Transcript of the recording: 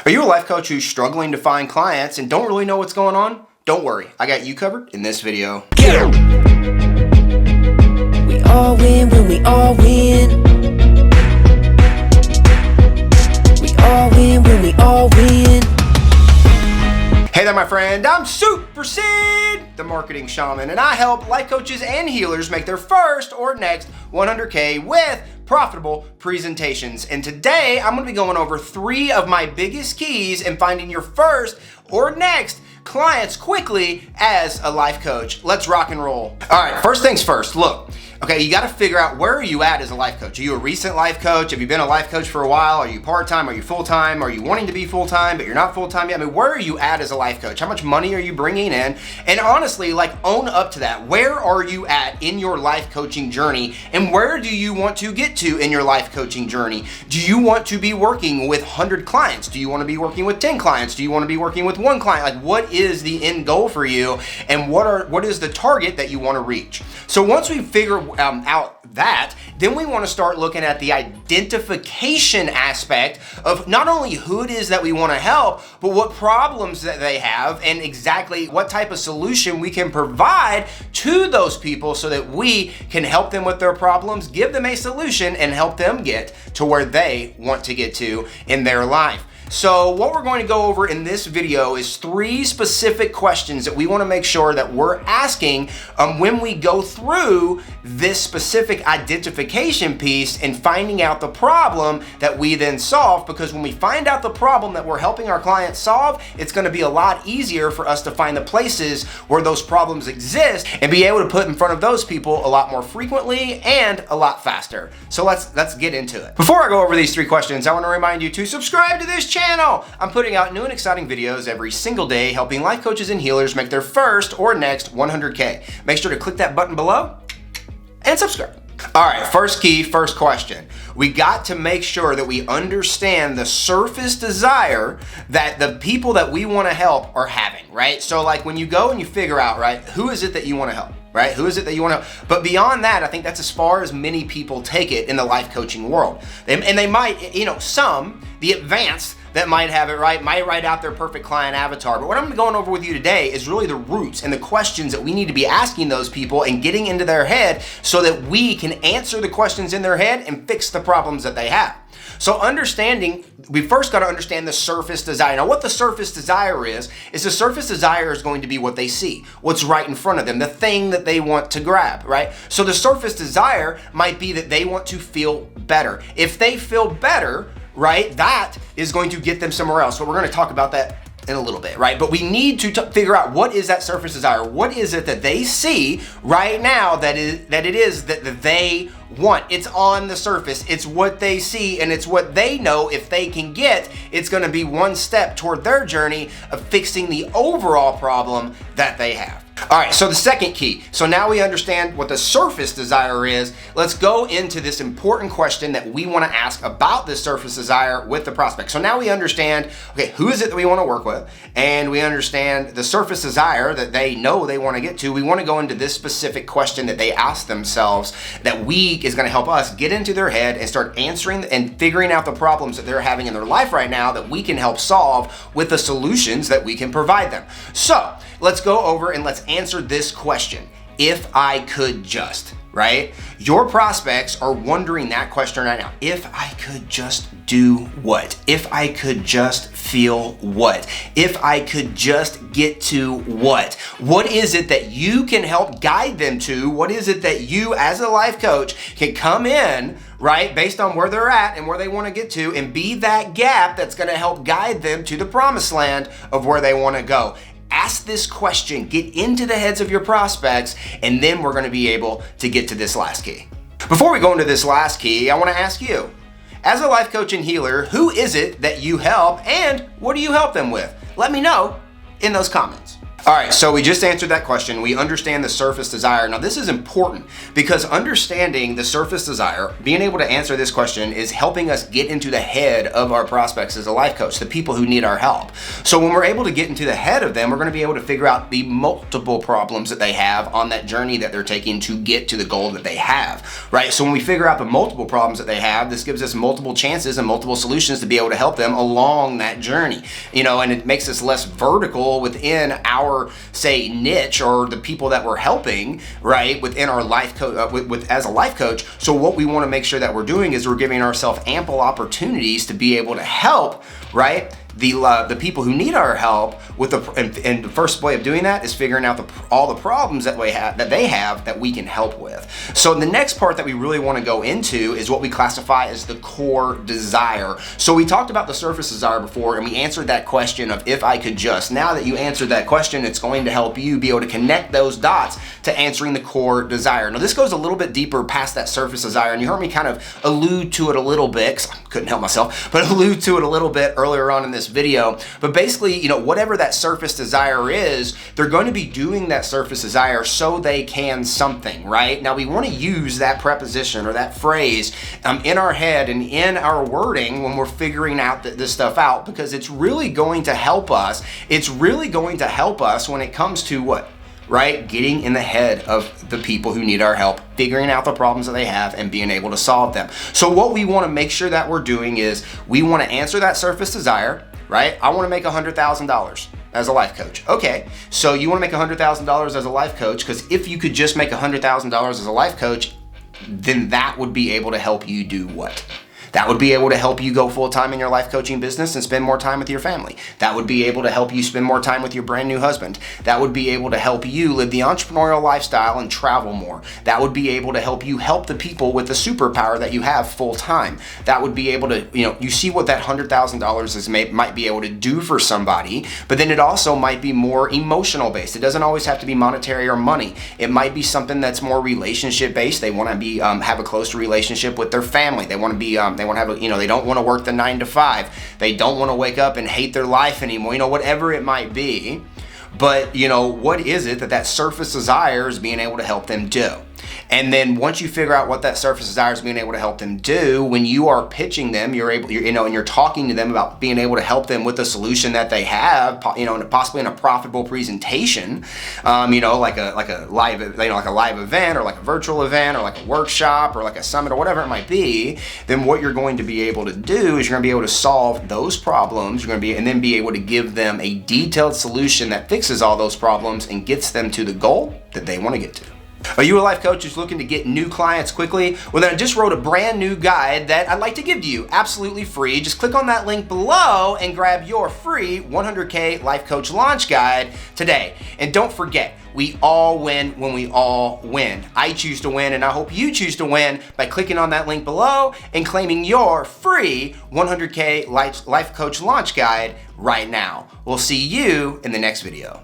Are you a life coach who's struggling to find clients and don't really know what's going on? Don't worry, I got you covered in this video. We all win when we all win. We all win when we all win. Hey there, my friend. I'm Super Sid, the marketing shaman, and I help life coaches and healers make their first or next 100K with profitable presentations. And today I'm going to be going over 3 of my biggest keys in finding your first or next clients quickly as a life coach. Let's rock and roll. All right, first things first, look. Okay, you got to figure out, where are you at as a life coach? Are you a recent life coach? Have you been a life coach for a while? Are you part-time? Are you full-time? Are you wanting to be full-time but you're not full-time yet? I mean, where are you at as a life coach? How much money are you bringing in? And honestly, like, own up to that. Where are you at in your life coaching journey? And where do you want to get to in your life coaching journey? Do you want to be working with 100 clients? Do you want to be working with 10 clients? Do you want to be working with 1 client? Like, what is the end goal for you? And what is the target that you want to reach? So once we figure out that, then we want to start looking at the identification aspect of not only who it is that we want to help, but what problems that they have and exactly what type of solution we can provide to those people so that we can help them with their problems, give them a solution, and help them get to where they want to get to in their life. So what we're going to go over in this video is 3 specific questions that we want to make sure that we're asking when we go through this specific identification piece and finding out the problem that we then solve. Because when we find out the problem that we're helping our clients solve, it's going to be a lot easier for us to find the places where those problems exist and be able to put in front of those people a lot more frequently and a lot faster. So let's get into it. Before I go over these 3 questions, I want to remind you to subscribe to this channel. I'm putting out new and exciting videos every single day, helping life coaches and healers make their first or next 100K. Make sure to click that button below and subscribe. All right, first key, first question. We got to make sure that we understand the surface desire that the people that we want to help are having, right? So like when you go and you figure out, right, who is it that you want to help? Right? Who is it that you want to help? But beyond that, I think that's as far as many people take it in the life coaching world. And they might, the advanced that might have it right, might write out their perfect client avatar. But what I'm going over with you today is really the roots and the questions that we need to be asking those people and getting into their head so that we can answer the questions in their head and fix the problems that they have. So we first got to understand the surface desire. Now what the surface desire is the surface desire is going to be what they see, what's right in front of them, the thing that they want to grab, right? So the surface desire might be that they want to feel better. If they feel better, right, that is going to get them somewhere else. So we're going to talk about that in a little bit, right? But we need to figure out, what is that surface desire? What is it that they see right now that they want? It's on the surface. It's what they see, and it's what they know if they can get. It's going to be one step toward their journey of fixing the overall problem that they have. All right, so the second key. So now we understand what the surface desire is. Let's go into this important question that we want to ask about this surface desire with the prospect. So now we understand, okay, who is it that we want to work with? And we understand the surface desire that they know they want to get to. We want to go into this specific question that they ask themselves that is going to help us get into their head and start answering and figuring out the problems that they're having in their life right now that we can help solve with the solutions that we can provide them. So let's go over and let's answer this question. If I could just, right? Your prospects are wondering that question right now. If I could just do what? If I could just feel what? If I could just get to what? What is it that you can help guide them to? What is it that you as a life coach can come in, right, based on where they're at and where they want to get to, and be that gap that's going to help guide them to the promised land of where they want to go? Ask this question, get into the heads of your prospects, and then we're going to be able to get to this last key. Before we go into this last key, I want to ask you, as a life coach and healer, who is it that you help and what do you help them with? Let me know in those comments. All right, so we just answered that question. We understand the surface desire. Now, this is important because understanding the surface desire, being able to answer this question, is helping us get into the head of our prospects as a life coach, the people who need our help. So when we're able to get into the head of them, we're going to be able to figure out the multiple problems that they have on that journey that they're taking to get to the goal that they have, right? So when we figure out the multiple problems that they have, this gives us multiple chances and multiple solutions to be able to help them along that journey, and it makes us less vertical within our, say, niche or the people that we're helping, right, within our life coach, as a life coach. So what we want to make sure that we're doing is we're giving ourselves ample opportunities to be able to help, right, the people who need our help with and the first way of doing that is figuring out all the problems that they have that we can help with. So the next part that we really want to go into is what we classify as the core desire. So we talked about the surface desire before, and we answered that question of if I could just. Now that you answered that question, it's going to help you be able to connect those dots to answering the core desire. Now this goes a little bit deeper past that surface desire, and you heard me kind of allude to it a little bit, 'cause I couldn't help myself, but allude to it a little bit earlier on in this video. But basically, whatever that surface desire is, they're going to be doing that surface desire so they can something, right? Now we want to use that preposition or that phrase in our head and in our wording when we're figuring out this stuff out, because it's really going to help us. It's really going to help us when it comes to what? Right? Getting in the head of the people who need our help, figuring out the problems that they have and being able to solve them. So what we want to make sure that we're doing is we want to answer that surface desire, right? I want to make $100,000 as a life coach. Okay, so you want to make $100,000 as a life coach, because if you could just make $100,000 as a life coach, then that would be able to help you do what? That would be able to help you go full-time in your life coaching business and spend more time with your family. That would be able to help you spend more time with your brand new husband. That would be able to help you live the entrepreneurial lifestyle and travel more. That would be able to help you help the people with the superpower that you have full-time. That would be able to, you see what that $100,000 might be able to do for somebody, but then it also might be more emotional based. It doesn't always have to be monetary or money. It might be something that's more relationship based. They want to be have a closer relationship with their family. They want to be they want to have they don't want to work the 9 to 5. They don't want to wake up and hate their life anymore, whatever it might be. But, what is it that surface desire is being able to help them do? And then once you figure out what that surface desire is being able to help them do, when you are pitching them, and you're talking to them about being able to help them with the solution that they have, possibly in a profitable presentation, like a live event or like a virtual event or like a workshop or like a summit or whatever it might be, then what you're going to be able to do is you're going to be able to solve those problems. And then be able to give them a detailed solution that fixes all those problems and gets them to the goal that they want to get to. Are you a life coach who's looking to get new clients quickly? Well, then I just wrote a brand new guide that I'd like to give to you absolutely free. Just click on that link below and grab your free 100K Life Coach Launch Guide today. And don't forget, we all win when we all win. I choose to win, and I hope you choose to win by clicking on that link below and claiming your free 100K Life Coach Launch Guide right now. We'll see you in the next video.